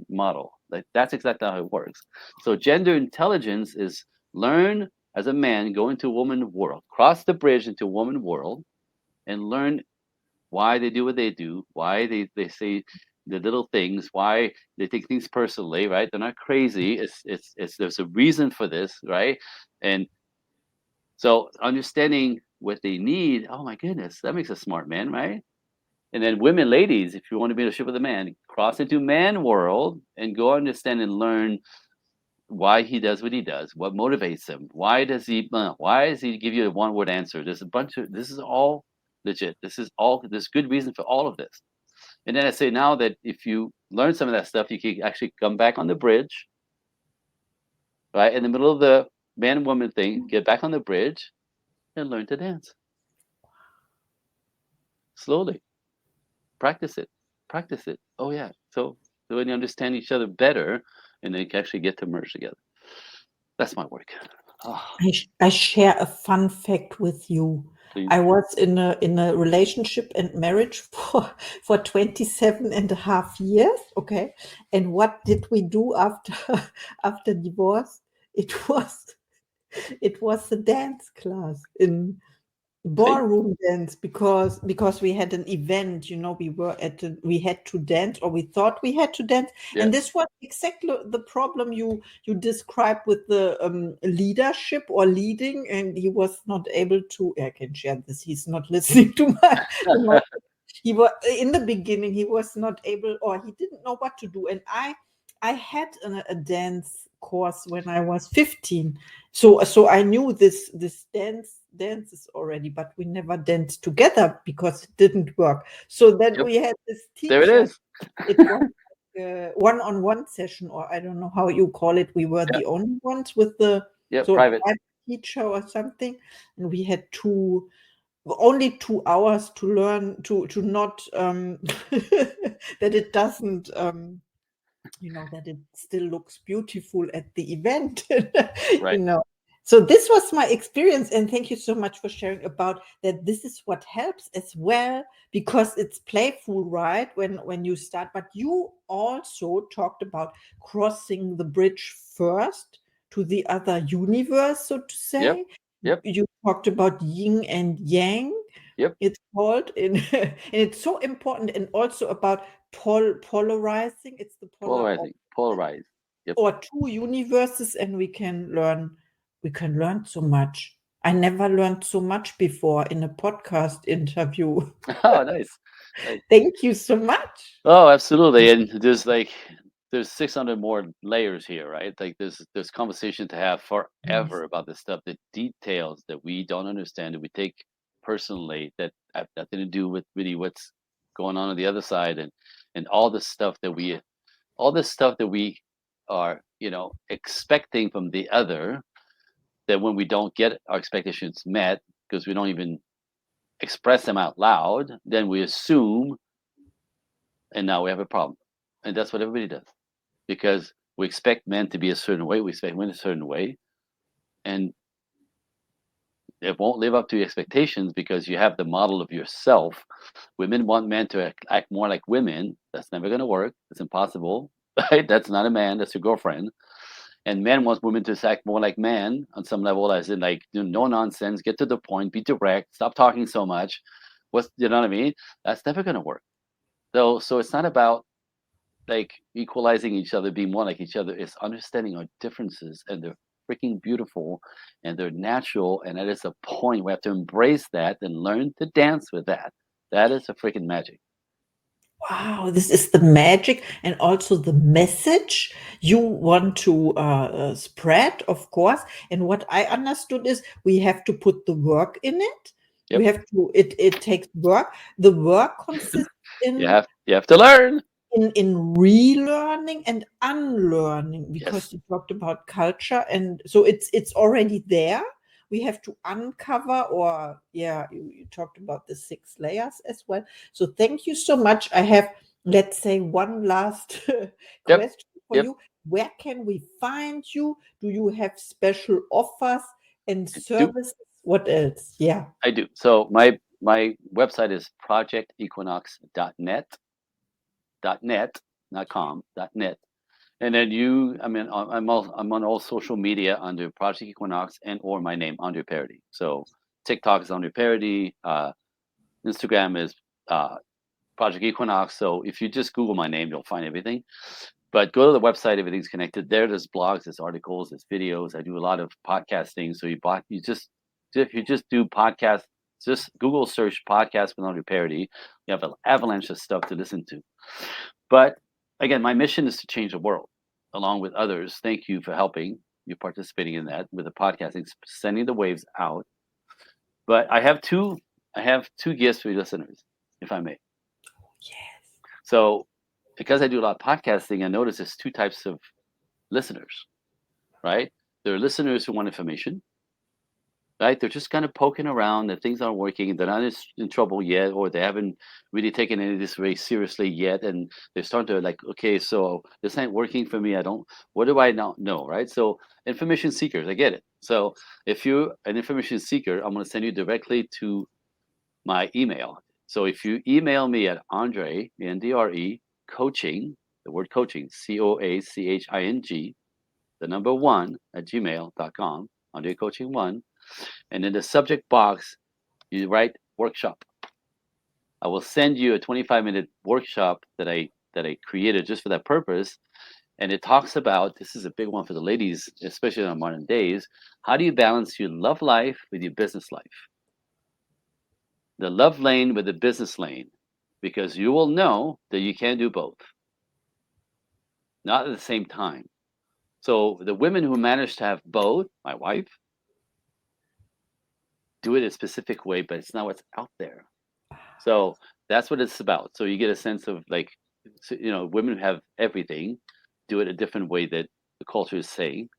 model. Like that's exactly how it works. So gender intelligence is learn as a man, go into a woman world, cross the bridge into a woman world, and learn why they do what they do, why they say the little things, why they take things personally, right? They're not crazy. It's there's a reason for this, right? And so understanding what they need, oh my goodness, that makes a smart man, right? And then women, ladies, if you want to be in a ship with a man, cross into man world and go understand and learn why he does what he does, what motivates him, why does he give you a one word answer? There's a bunch of this is all legit. There's good reason for all of this. And then I say now that if you learn some of that stuff, you can actually come back on the bridge, right? In the middle of the man and woman thing, get back on the bridge and learn to dance. Slowly. Practice it. Practice it. Oh yeah. So when you understand each other better and then you can actually get to merge together. That's my work. Oh, I share a fun fact with you. please. I was in a relationship and marriage for 27 and a half years. Okay. And what did we do after after divorce? It was it was a dance class in See? ballroom dance because we had an event, we had to dance, or we thought we had to dance. Yeah. And this was exactly the problem you described with the leadership or leading, and he was not able to. I can share this, he's not listening to my he was in the beginning, he was not able, or he didn't know what to do. And I had a dance course when I was 15, so I knew this dances already, but we never danced together because it didn't work. So then Yep. we had this There it teacher. is. It was one-on-one session, or I don't know how you call it. We were Yeah. the only ones with the Yeah. so Private. private teacher or something, and we had only 2 hours to learn to not that it doesn't that it still looks beautiful at the event. you Right. know so this was my experience, and thank you so much for sharing about that. This is what helps as well, because it's playful, right, when you start. But you also talked about crossing the bridge first to the other universe, so to Yep. say. Yep. You talked about yin and yang, Yep. it's called in and it's so important, and also about polarizing. It's the polar Polarizing. Polarize. Yep. or two universes, and we can learn so much. I never learned so much before in a podcast interview. Oh, nice. Nice. Thank you so much. Oh, absolutely. And there's 600 more layers here, right? Like there's conversation to have Yes. forever about this stuff, the details that we don't understand, that we take personally, that have nothing to do with really what's going on the other side, and all this stuff that we are, expecting from the other, that when we don't get our expectations met because we don't even express them out loud, then we assume, and now we have a problem. And that's what everybody does, because we expect men to be a certain way, we expect women a certain way, and it won't live up to your expectations because you have the model of yourself. Women want men to act more like women. That's never going to work. It's impossible. Right? That's not a man. That's your girlfriend. And men want women to act more like men on some level, as in like, no nonsense, get to the point, be direct, stop talking so much. You know what I mean? That's never going to work. So it's not about like equalizing each other, being more like each other. It's understanding our differences, and they're freaking beautiful, and they're natural, and that is a point. We have to embrace that and learn to dance with that. That is a freaking magic. Wow, this is the magic, and also the message you want to spread, of course. And what I understood is we have to put the work in it. Yep. We have to. It takes work. The work consists You in have to learn. relearning and unlearning, because Yes. you talked about culture, and so it's already there. We have to uncover, or yeah, you talked about the 6 layers as well. So thank you so much. I have, let's say, one last Yep. question for Yep. you. Where can we find you? Do you have special offers? And I do. services, what else? Yeah. I do. So my website is projectequinox.net, .net, not com, .net. And then I'm on all social media under Project Equinox and or my name, Andre Paradis. So TikTok is Andre Paradis. Instagram is uh, Project Equinox. So if you just Google my name, you'll find everything. But go to the website; everything's connected. There's blogs, there's articles, there's videos. I do a lot of podcasting. So you just if you just do podcasts, just Google search podcast with Andre Paradis. You have an avalanche of stuff to listen to. But again, my mission is to change the world along with others. Thank you for helping. You're participating in that with the podcasting, sending the waves out. But I have two gifts for your listeners, if I may. Yes. So because I do a lot of podcasting, I notice there's two types of listeners, right? There are listeners who want information, right? They're just kind of poking around that things aren't working. They're not in trouble yet, or they haven't really taken any of this very seriously yet. And they're starting to like, okay, so this ain't working for me. What do I not know, right? So information seekers, I get it. So if you're an information seeker, I'm going to send you directly to my email. So if you email me at Andre, Andre, coaching, the word coaching, COACHING, the number one at gmail.com, Andre Coaching One. And in the subject box, you write workshop. I will send you a 25-minute workshop that I created just for that purpose. And it talks about, this is a big one for the ladies, especially in our modern days. How do you balance your love life with your business life? The love lane with the business lane, because you will know that you can't do both, not at the same time. So the women who manage to have both, my wife, do it a specific way, but it's not what's out there. So that's what it's about. So you get a sense of like, women who have everything do it a different way that the culture is saying.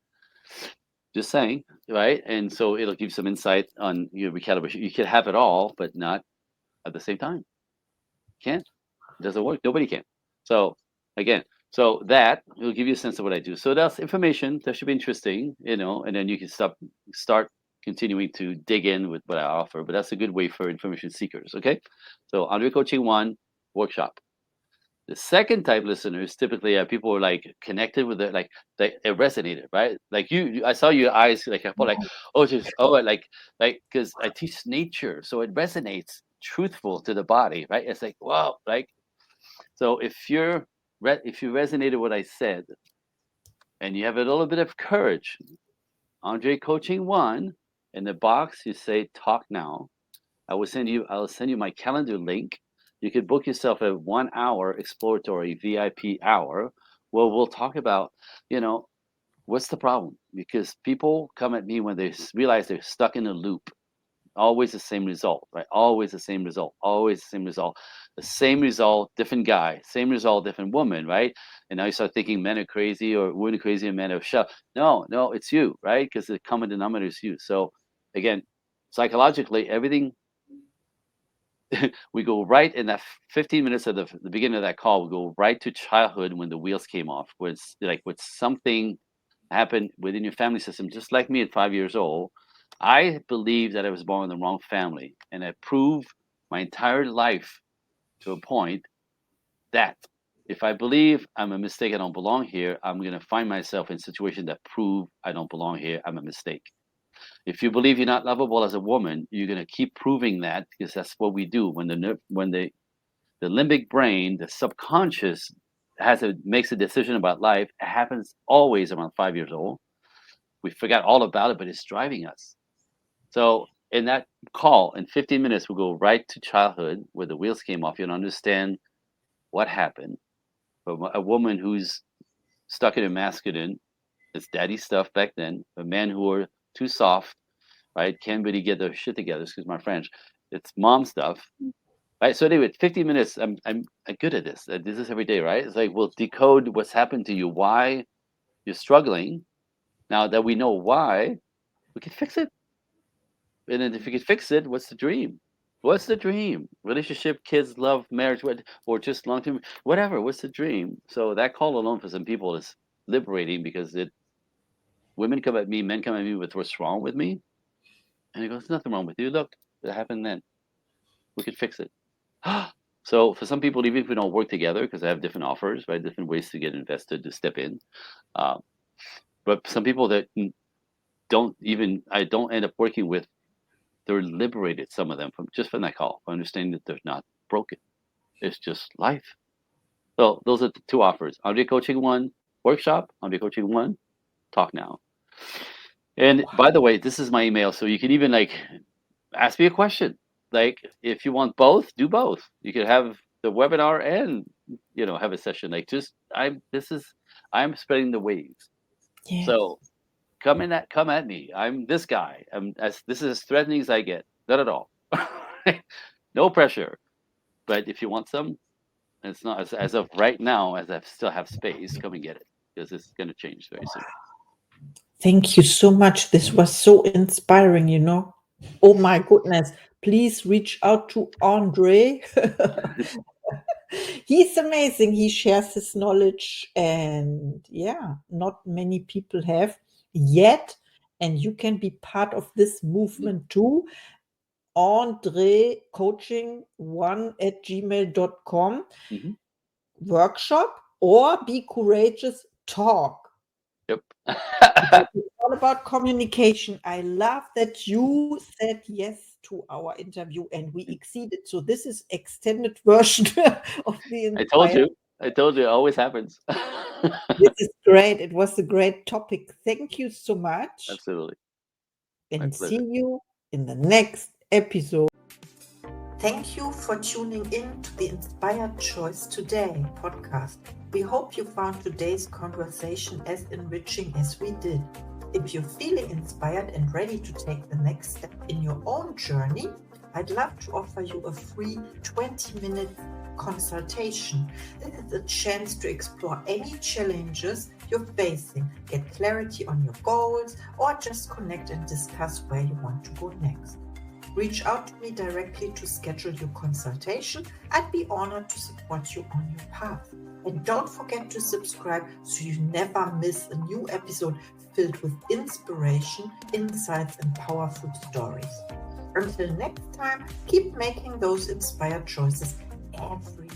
Just saying, right? And so it'll give some insight on recalibration. You can have it all, but not at the same time. Can't. It doesn't work. Nobody can. So again, so that will give you a sense of what I do. So that's information that should be interesting, and then you can start continuing to dig in with what I offer. But that's a good way for information seekers. Okay. So Andre Coaching One workshop. The second type listeners typically are people who are like connected with it, like it resonated, right? Like I saw your eyes like oh, just like because I teach nature, so it resonates, truthful to the body, right? It's like wow, like so if you resonated what I said, and you have a little bit of courage, Andre Coaching One, in the box you say talk now. I'll send you my calendar link. You could book yourself a 1 hour exploratory VIP hour where we'll talk about, what's the problem? Because people come at me when they realize they're stuck in a loop. Always the same result, right? Always the same result. Always the same result. The same result, different guy. Same result, different woman, right? And now you start thinking men are crazy or women are crazy and men are shut. No, it's you, right? Because the common denominator is you. So again, psychologically, everything we go right in that 15 minutes of the beginning of that call, we go right to childhood when the wheels came off, where it's like when something happened within your family system, just like me at 5 years old. I believe that I was born in the wrong family, and I proved my entire life to a point that if I believe I'm a mistake, I don't belong here, I'm going to find myself in situations that prove I don't belong here, I'm a mistake. If you believe you're not lovable as a woman, you're going to keep proving that, because that's what we do when the limbic brain, the subconscious, makes a decision about life. It happens always around 5 years old. We forgot all about it, but it's driving us. So in that call, in 15 minutes, we'll go right to childhood where the wheels came off. You'll understand what happened. From a woman who's stuck in a masculine, it's daddy stuff back then. A man who are too soft, right? Can't really get their shit together, excuse my French. It's mom stuff. Right. So anyway, 15 minutes, I'm good at this. I do this every day, right? It's like we'll decode what's happened to you, why you're struggling. Now that we know why, we can fix it. And then if you can fix it, what's the dream? What's the dream? Relationship, kids, love, marriage, or just long term, whatever. What's the dream? So that call alone for some people is liberating, because women come at me, men come at me with what's wrong with me. And he goes, "There's nothing wrong with you. Look, it happened then. We could fix it." So for some people, even if we don't work together, because I have different offers, right, different ways to get invested to step in. Uh, but some people that I don't end up working with, they're liberated. Some of them from that call, understanding that they're not broken. It's just life. So those are the two offers: Andre Coaching 1 workshop, Andre Coaching 1 talk now. And by the way, this is my email, so you can even ask me a question. Like if you want both, do both. You could have the webinar and have a session. I'm spreading the waves. Yes. So come at me. I'm this guy. This is as threatening as I get. Not at all. No pressure. But if you want some, it's not as of right now, as I still have space, come and get it, because it's going to change very soon. Thank you so much. This was so inspiring, Oh my goodness. Please reach out to Andre. He's amazing. He shares his knowledge, and not many people have yet. And you can be part of this movement too. Andre Coaching 1@gmail.com Mm-hmm. workshop, or Be Courageous talk. Yep. It's all about communication. I love that you said yes to our interview and we exceeded. So this is extended version of the Inspired. I told you, it always happens. This is great. It was a great topic. Thank you so much. Absolutely. And see you in the next episode. Thank you for tuning in to the Inspired Choice Today podcast. We hope you found today's conversation as enriching as we did. If you're feeling inspired and ready to take the next step in your own journey, I'd love to offer you a free 20-minute consultation. This is a chance to explore any challenges you're facing, get clarity on your goals, or just connect and discuss where you want to go next. Reach out to me directly to schedule your consultation. I'd be honored to support you on your path. And don't forget to subscribe so you never miss a new episode filled with inspiration, insights, and powerful stories. Until next time, keep making those inspired choices every